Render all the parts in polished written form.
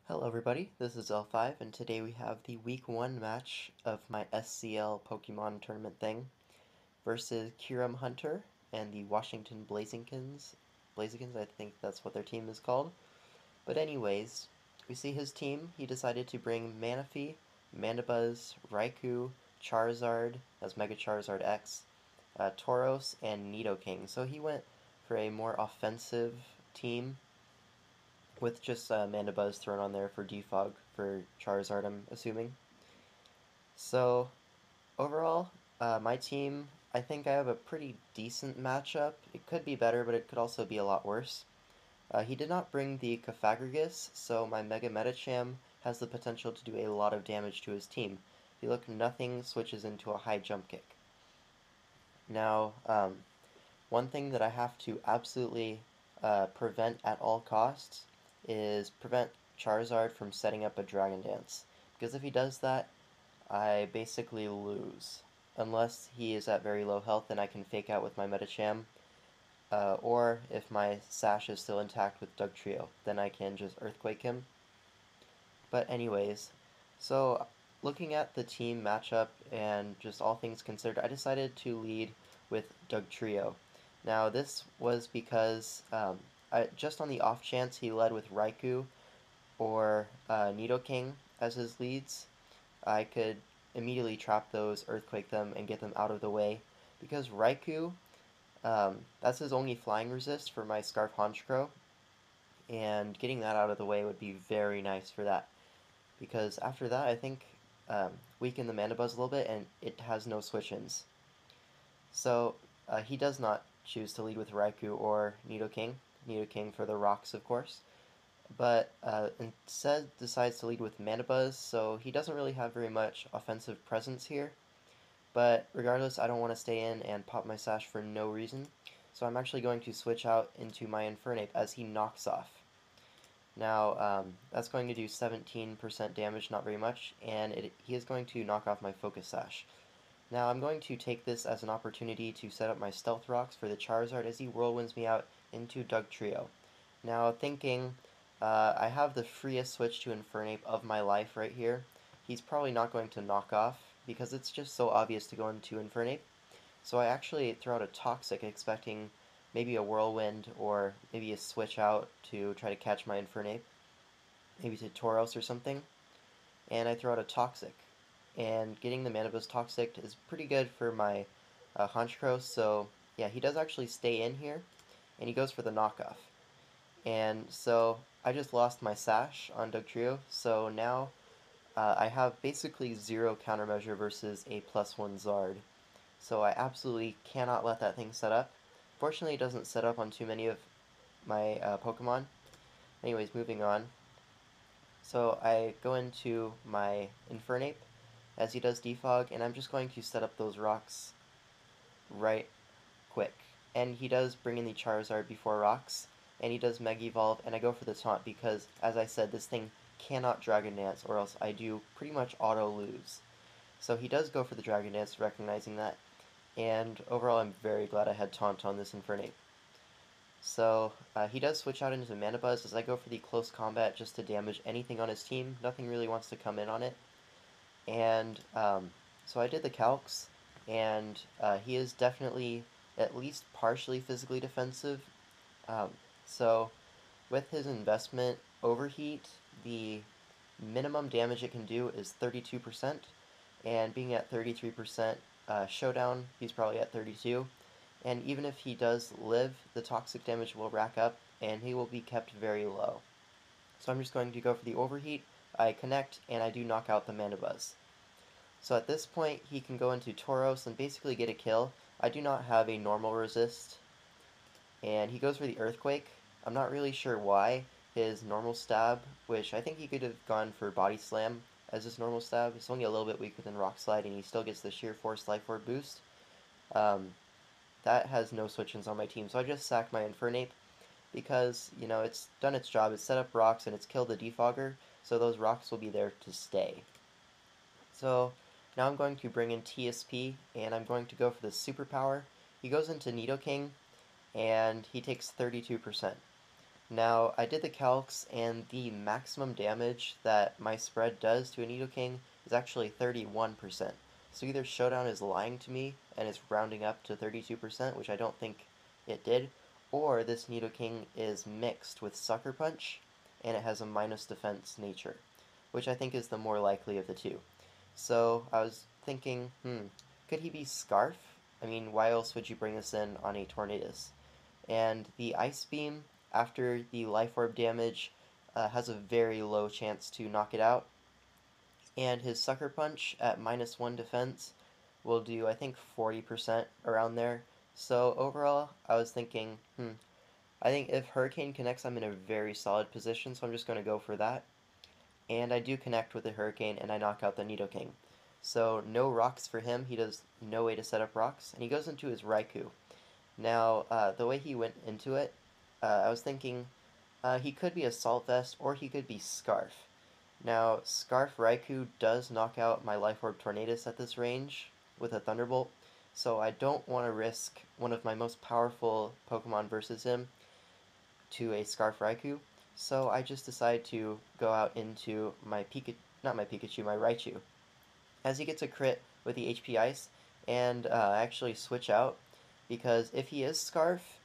Hello everybody, this is L5 and today we have the week 1 match of my SCL Pokemon tournament thing versus Kyurem Hunter and the Washington Blazikens. Blazikens, I think that's what their team is called. But anyways, we see his team. He decided to bring Manaphy, Mandibuzz, Raikou, Charizard, that's Mega Charizard X, Tauros, and Nidoking. So he went for a more offensive team with just Mandibuzz thrown on there for defog for Charizard, I'm assuming. So, overall, my team, I think I have a pretty decent matchup. It could be better, but it could also be a lot worse. He did not bring the Cofagrigus, so my Mega Medicham has the potential to do a lot of damage to his team. If you look, nothing switches into a high jump kick. Now, one thing that I have to absolutely prevent at all costs is prevent Charizard from setting up a Dragon Dance. Because if he does that, I basically lose. Unless he is at very low health and I can fake out with my Medicham. Or if my Sash is still intact with Dugtrio, then I can just Earthquake him. But anyways, so looking at the team matchup and just all things considered, I decided to lead with Dugtrio. Now this was because just on the off chance he led with Raikou or Nidoking as his leads, I could immediately trap those, Earthquake them, and get them out of the way. Because Raikou, that's his only flying resist for my Scarf Honchkrow, and getting that out of the way would be very nice for that. Because after that, I think weaken the Mandibuzz a little bit, and it has no switch-ins. So he does not choose to lead with Raikou or Nidoking. Nidoking for the rocks, of course. But instead decides to lead with Mandibuzz, so he doesn't really have very much offensive presence here. But regardless, I don't want to stay in and pop my Sash for no reason. So I'm actually going to switch out into my Infernape as he knocks off. Now, that's going to do 17% damage, not very much, and he is going to knock off my Focus Sash. Now, I'm going to take this as an opportunity to set up my Stealth Rocks for the Charizard as he whirlwinds me out into Dugtrio. Now, thinking, I have the freest switch to Infernape of my life right here. He's probably not going to knock off, because it's just so obvious to go into Infernape. So I actually throw out a Toxic, expecting maybe a Whirlwind or maybe a switch out to try to catch my Infernape, maybe to Tauros or something, and I throw out a Toxic. And getting the Mandibuzz Toxic is pretty good for my Honchkrow, so yeah, he does actually stay in here, and he goes for the knockoff. And so I just lost my Sash on Dugtrio, so now I have basically zero countermeasure versus a +1 Zard. So I absolutely cannot let that thing set up. Fortunately, it doesn't set up on too many of my Pokemon. Anyways, moving on. So I go into my Infernape as he does defog, and I'm just going to set up those rocks right quick. And he does bring in the Charizard before rocks, and he does Mega Evolve, and I go for the taunt because, as I said, this thing cannot Dragon Dance, or else I do pretty much auto lose. So he does go for the Dragon Dance, recognizing that, and overall I'm very glad I had taunt on this Infernape. So he does switch out into Mandibuzz as I go for the close combat just to damage anything on his team. Nothing really wants to come in on it. And so I did the calcs, and he is definitely at least partially physically defensive. Um, so with his investment Overheat, the minimum damage it can do is 32%, and being at 33% Showdown, he's probably at 32. And even if he does live, the toxic damage will rack up, and he will be kept very low. So I'm just going to go for the Overheat, I connect, and I do knock out the Mandibuzz. So at this point, he can go into Tauros and basically get a kill. I do not have a normal resist, and he goes for the Earthquake. I'm not really sure why. His normal stab, which I think he could have gone for Body Slam as his normal stab, it's only a little bit weaker than Rock Slide, and he still gets the Sheer Force Life Orb boost. Um, that has no switch-ins on my team, so I just sack my Infernape because, you know, it's done its job. It's set up rocks and it's killed the Defogger, so those rocks will be there to stay. So now I'm going to bring in TSP, and I'm going to go for the superpower. He goes into Nidoking, and he takes 32%. Now, I did the calcs, and the maximum damage that my spread does to a Nidoking is actually 31%. So either Showdown is lying to me and is rounding up to 32%, which I don't think it did, or this Nidoking is mixed with Sucker Punch, and it has a minus defense nature, which I think is the more likely of the two. So I was thinking, could he be Scarf? I mean, why else would you bring this in on a Tornadus? And the Ice Beam, after the Life Orb damage, has a very low chance to knock it out. And his Sucker Punch at -1 defense will do, I think, 40% around there. So overall, I was thinking, I think if Hurricane connects, I'm in a very solid position, so I'm just going to go for that. And I do connect with the Hurricane, and I knock out the Nidoking. So no rocks for him, he does no way to set up rocks, and he goes into his Raikou. Now, the way he went into it, I was thinking he could be Assault Vest or he could be Scarf. Now, Scarf Raikou does knock out my Life Orb Tornadus at this range with a Thunderbolt, so I don't want to risk one of my most powerful Pokemon versus him to a Scarf Raikou, so I just decide to go out into my my Raichu, as he gets a crit with the HP Ice, and actually switch out, because if he is Scarf,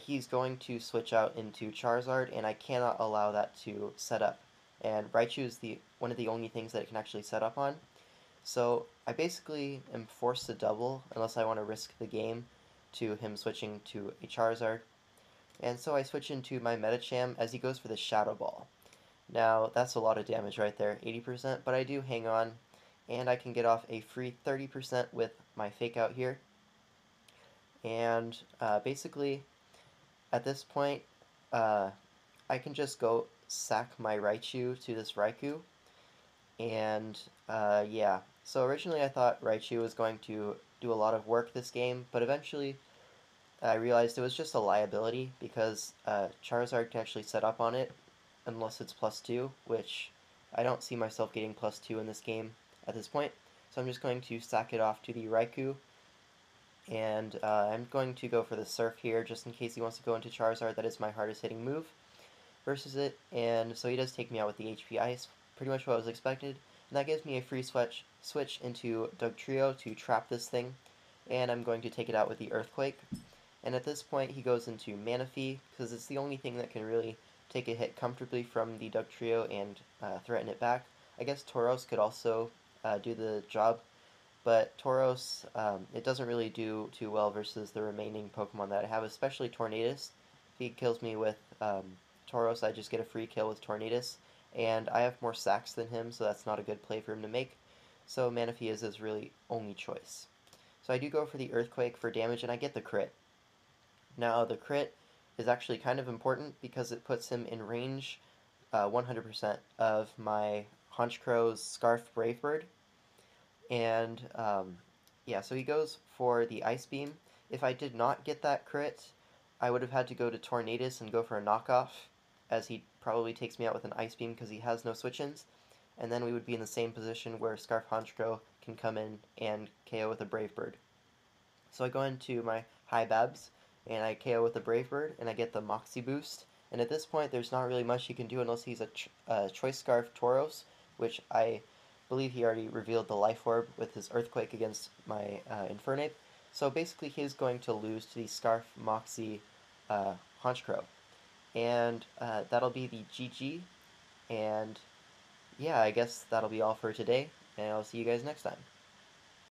he's going to switch out into Charizard, and I cannot allow that to set up. And Raichu is one of the only things that it can actually set up on. So I basically am forced to double, unless I want to risk the game, to him switching to a Charizard. And so I switch into my Medicham as he goes for the Shadow Ball. Now, that's a lot of damage right there, 80%, but I do hang on, and I can get off a free 30% with my Fake Out here. And basically, at this point, I can just go sack my Raichu to this Raikou, and yeah. So originally I thought Raichu was going to do a lot of work this game, but eventually I realized it was just a liability, because Charizard can actually set up on it, unless it's +2, which I don't see myself getting +2 in this game at this point. So I'm just going to sack it off to the Raikou, and I'm going to go for the Surf here, just in case he wants to go into Charizard. That is my hardest hitting move versus it, and so he does take me out with the HP Ice, pretty much what I was expected, and that gives me a free switch into Dugtrio to trap this thing, and I'm going to take it out with the Earthquake. And at this point he goes into Manaphy, because it's the only thing that can really take a hit comfortably from the Dugtrio and threaten it back. I guess Tauros could also do the job, but Tauros, it doesn't really do too well versus the remaining Pokemon that I have, especially Tornadus. If he kills me with Tauros, I just get a free kill with Tornadus, and I have more sacks than him, so that's not a good play for him to make. So Manaphy is his really only choice. So I do go for the Earthquake for damage, and I get the crit. Now, the crit is actually kind of important because it puts him in range 100% of my Honchkrow's Scarf Brave Bird. And yeah, so he goes for the Ice Beam. If I did not get that crit, I would have had to go to Tornadus and go for a knockoff, as he probably takes me out with an Ice Beam because he has no switch-ins. And then we would be in the same position where Scarf Honchkrow can come in and KO with a Brave Bird. So I go into my High Babs, and I KO with a Brave Bird, and I get the Moxie boost. And at this point, there's not really much he can do unless he's a Choice Scarf Tauros, which I believe he already revealed the Life Orb with his Earthquake against my Infernape. So basically, he's going to lose to the Scarf Moxie Honchkrow. And that'll be the GG. And yeah, I guess that'll be all for today, and I'll see you guys next time.